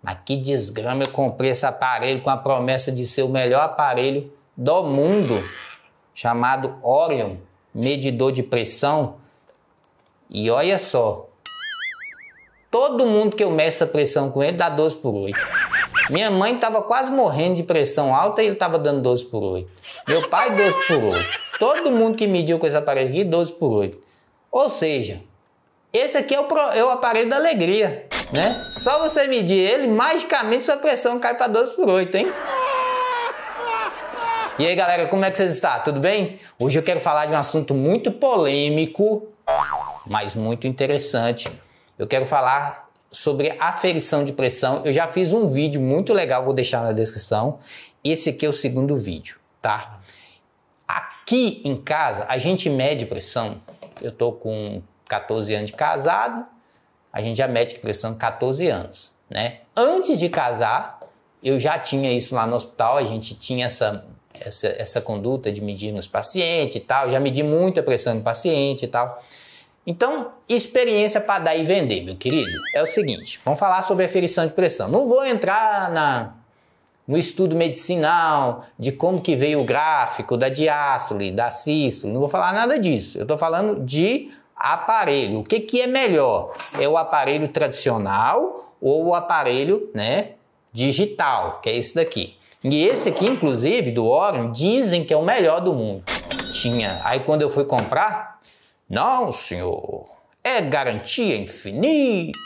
Mas que desgrama, eu comprei esse aparelho com a promessa de ser o melhor aparelho do mundo, chamado Orion, medidor de pressão. E olha só, todo mundo que eu meço a pressão com ele dá 12/8. Minha mãe estava quase morrendo de pressão alta e ele estava dando 12/8. Meu pai 12/8. Todo mundo que mediu com esse aparelho aqui, 12/8. Ou seja, esse aqui é o aparelho da alegria, né? Só você medir ele, magicamente sua pressão cai para 12/8, hein? E aí, galera, como é que vocês estão? Tudo bem? Hoje eu quero falar de um assunto muito polêmico, mas muito interessante. Eu quero falar sobre aferição de pressão. Eu já fiz um vídeo muito legal, vou deixar na descrição. Esse aqui é o segundo vídeo, tá? Aqui em casa, a gente mede pressão. Eu tô com 14 anos de casado, a gente já mede pressão 14 anos, né? Antes de casar, eu já tinha isso lá no hospital, a gente tinha essa conduta de medir nos pacientes e tal, já medi muita pressão no paciente e tal. Então, experiência para dar e vender, meu querido, é o seguinte, vamos falar sobre aferição de pressão. Não vou entrar no estudo medicinal, de como que veio o gráfico da diástole, da sístole, não vou falar nada disso. Eu estou falando de aparelho. O que é melhor? É o aparelho tradicional ou o aparelho, né, digital, que é esse daqui. E esse aqui, inclusive, do Orion, dizem que é o melhor do mundo. Aí quando eu fui comprar, não, senhor, é garantia infinita,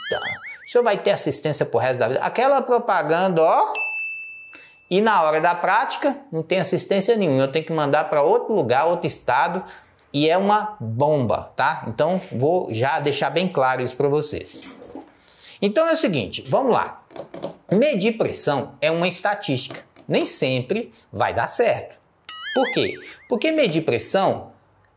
o senhor vai ter assistência pro resto da vida. Aquela propaganda, ó, e na hora da prática não tem assistência nenhuma, eu tenho que mandar para outro lugar, outro estado, e é uma bomba, tá? Então vou já deixar bem claro isso para vocês. Então é o seguinte, vamos lá. Medir pressão é uma estatística, nem sempre vai dar certo. Por quê? Porque medir pressão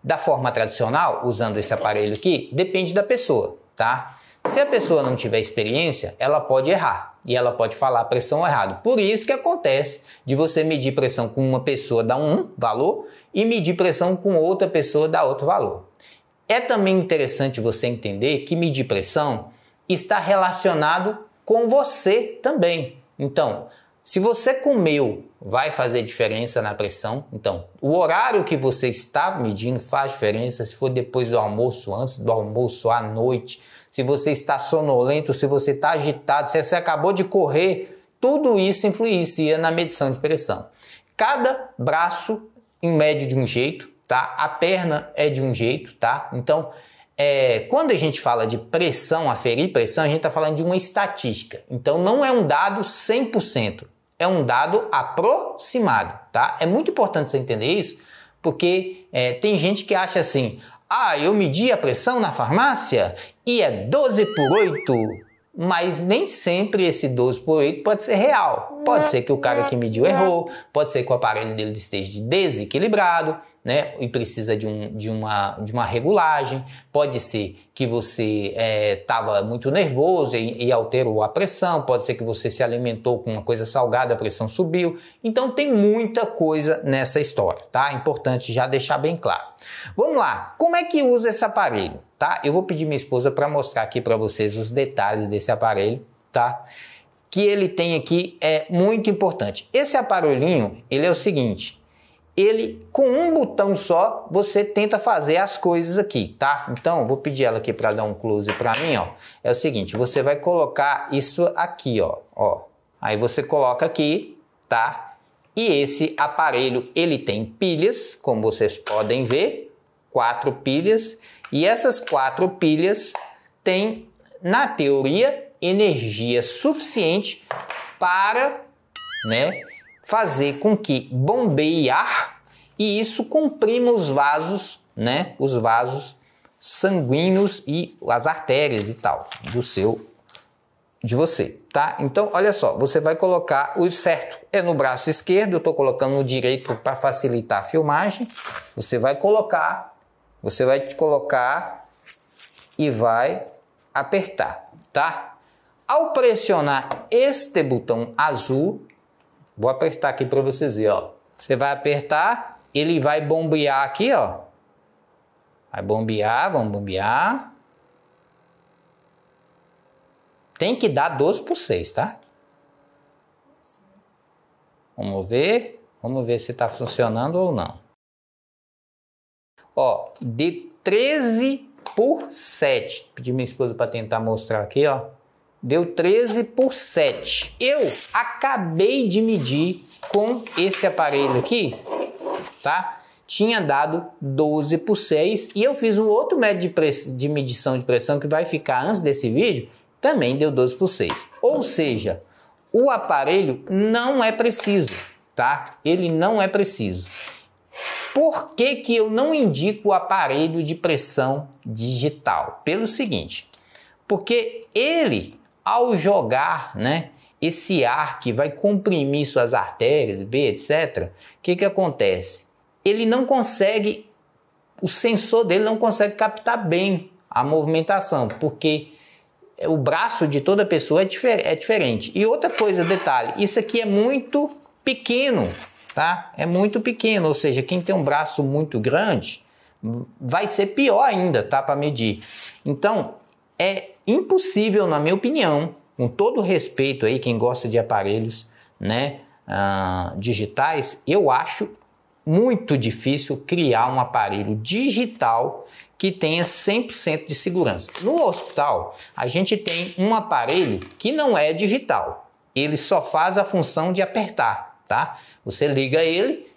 da forma tradicional, usando esse aparelho aqui, depende da pessoa, tá? Se a pessoa não tiver experiência, ela pode errar e ela pode falar a pressão errada. Por isso que acontece de você medir pressão com uma pessoa dá um valor e medir pressão com outra pessoa dá outro valor. É também interessante você entender que medir pressão está relacionado com você também. Então, se você comeu, vai fazer diferença na pressão. Então, o horário que você está medindo faz diferença. Se for depois do almoço, antes do almoço, à noite, se você está sonolento, se você está agitado, se você acabou de correr, tudo isso influencia na medição de pressão. Cada braço mede de um jeito, tá? A perna é de um jeito, tá? Então, quando a gente fala de pressão, aferir pressão, a gente está falando de uma estatística. Então, não é um dado 100%. É um dado aproximado, tá? É muito importante você entender isso, porque tem gente que acha assim, eu medi a pressão na farmácia e é 12/8, mas nem sempre esse 12/8 pode ser real. Pode ser que o cara que mediu errou, pode ser que o aparelho dele esteja desequilibrado, né? E precisa de uma regulagem. Pode ser que você estava muito nervoso e alterou a pressão. Pode ser que você se alimentou com uma coisa salgada, a pressão subiu. Então tem muita coisa nessa história, tá? Importante já deixar bem claro. Vamos lá, como é que usa esse aparelho? Tá? Eu vou pedir minha esposa para mostrar aqui para vocês os detalhes desse aparelho, tá? Que ele tem aqui é muito importante. Esse aparelhinho, ele é o seguinte, ele com um botão só, você tenta fazer as coisas aqui, tá? Então, vou pedir ela aqui para dar um close para mim, ó. É o seguinte, você vai colocar isso aqui, ó. Aí você coloca aqui, tá? E esse aparelho, ele tem pilhas, como vocês podem ver, 4 pilhas, e essas 4 pilhas têm, na teoria, energia suficiente para, né, fazer com que bombeie ar e isso comprima os vasos, né, os vasos sanguíneos e as artérias e tal de você, tá? Então, olha só, você vai colocar o certo é no braço esquerdo, eu estou colocando no direito para facilitar a filmagem. Você vai colocar e vai apertar, tá? Ao pressionar este botão azul, vou apertar aqui para vocês verem, ó. Você vai apertar, ele vai bombear aqui, ó. Vai bombear, vamos bombear. Tem que dar 12/6, tá? Vamos ver se está funcionando ou não. Ó, de 13 por 7. Pedi minha esposa para tentar mostrar aqui, ó. Deu 13 por 7. Eu acabei de medir com esse aparelho aqui, tá? Tinha dado 12 por 6 e eu fiz um outro método de medição de pressão que vai ficar antes desse vídeo, também deu 12 por 6. Ou seja, o aparelho não é preciso, tá? Ele não é preciso. Por que que eu não indico o aparelho de pressão digital? Pelo seguinte, porque ele, ao jogar, né, esse ar que vai comprimir suas artérias, etc., o que que acontece? Ele não consegue, o sensor dele não consegue captar bem a movimentação, porque o braço de toda pessoa é diferente. E outra coisa, detalhe, isso aqui é muito pequeno, tá? É muito pequeno, ou seja, quem tem um braço muito grande vai ser pior ainda, tá? Para medir. Então, é impossível, na minha opinião, com todo respeito aí, quem gosta de aparelhos, né, digitais, eu acho muito difícil criar um aparelho digital que tenha 100% de segurança. No hospital, a gente tem um aparelho que não é digital. Ele só faz a função de apertar, tá? Você liga ele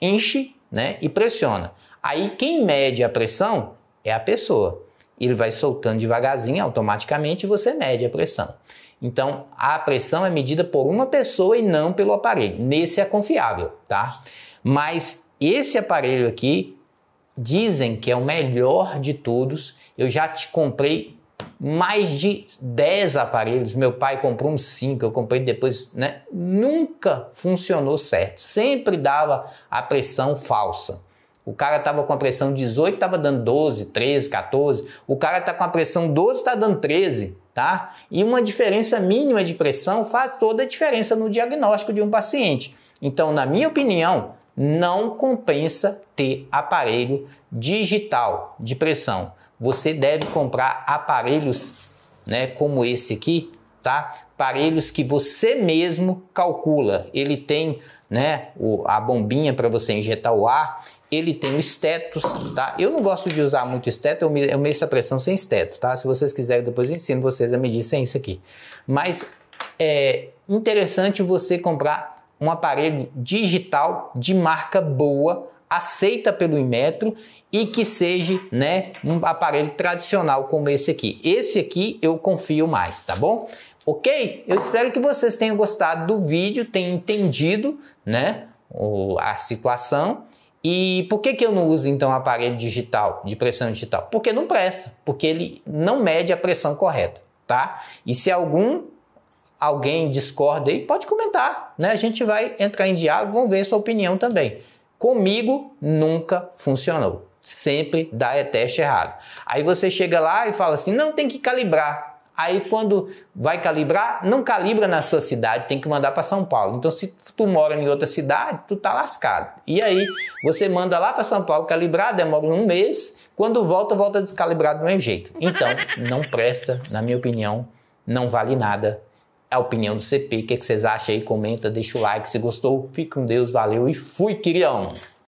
enche, né, e pressiona. Aí quem mede a pressão é a pessoa. Ele vai soltando devagarzinho, automaticamente você mede a pressão. Então, a pressão é medida por uma pessoa e não pelo aparelho. Nesse é confiável, tá? Mas esse aparelho aqui, dizem que é o melhor de todos. Eu já te comprei mais de 10 aparelhos. Meu pai comprou uns 5, eu comprei depois, né? Nunca funcionou certo. Sempre dava a pressão falsa. O cara estava com a pressão 18, estava dando 12, 13, 14. O cara está com a pressão 12, está dando 13, tá? E uma diferença mínima de pressão faz toda a diferença no diagnóstico de um paciente. Então, na minha opinião, não compensa ter aparelho digital de pressão. Você deve comprar aparelhos, né, como esse aqui, tá? Aparelhos que você mesmo calcula. Ele tem, né, a bombinha para você injetar o ar. Ele tem o estetos, tá? Eu não gosto de usar muito esteto, eu meço a pressão sem esteto, tá? Se vocês quiserem, depois eu ensino vocês a medir sem isso aqui. Mas é interessante você comprar um aparelho digital de marca boa, aceita pelo Inmetro e que seja, né, um aparelho tradicional como esse aqui. Esse aqui eu confio mais, tá bom? Ok? Eu espero que vocês tenham gostado do vídeo, tenham entendido, né, a situação. E por que eu não uso então aparelho digital, de pressão digital? Porque não presta, porque ele não mede a pressão correta, tá? E se alguém discorda aí, pode comentar, né? A gente vai entrar em diálogo, vamos ver a sua opinião também. Comigo nunca funcionou, sempre dá teste errado. Aí você chega lá e fala assim, não, tem que calibrar. Aí quando vai calibrar, não calibra na sua cidade, tem que mandar para São Paulo. Então se tu mora em outra cidade, tu tá lascado. E aí você manda lá para São Paulo calibrar, demora um mês, quando volta descalibrado do mesmo jeito. Então não presta, na minha opinião, não vale nada. É a opinião do CP, o que vocês acham aí? Comenta, deixa o like se gostou. Fique com Deus, valeu e fui, querião!